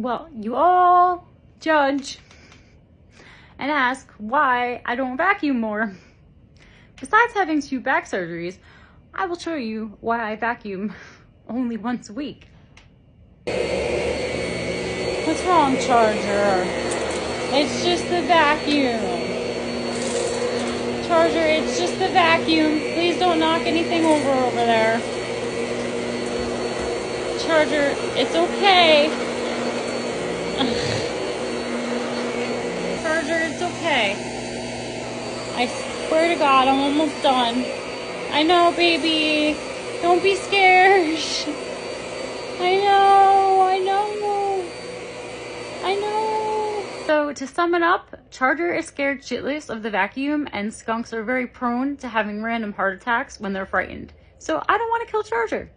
Well, you all judge and ask why I don't vacuum more. Besides having 2 back surgeries, I will show you why I vacuum only once a week. What's wrong, Charger? It's just the vacuum. Charger, it's just the vacuum. Please don't knock anything over there. Charger, it's okay. Charger, it's okay. I swear to God, I'm almost done. I know, baby. Don't be scared. I know. So to sum it up, Charger is scared shitless of the vacuum, and skunks are very prone to having random heart attacks when they're frightened. So I don't want to kill Charger.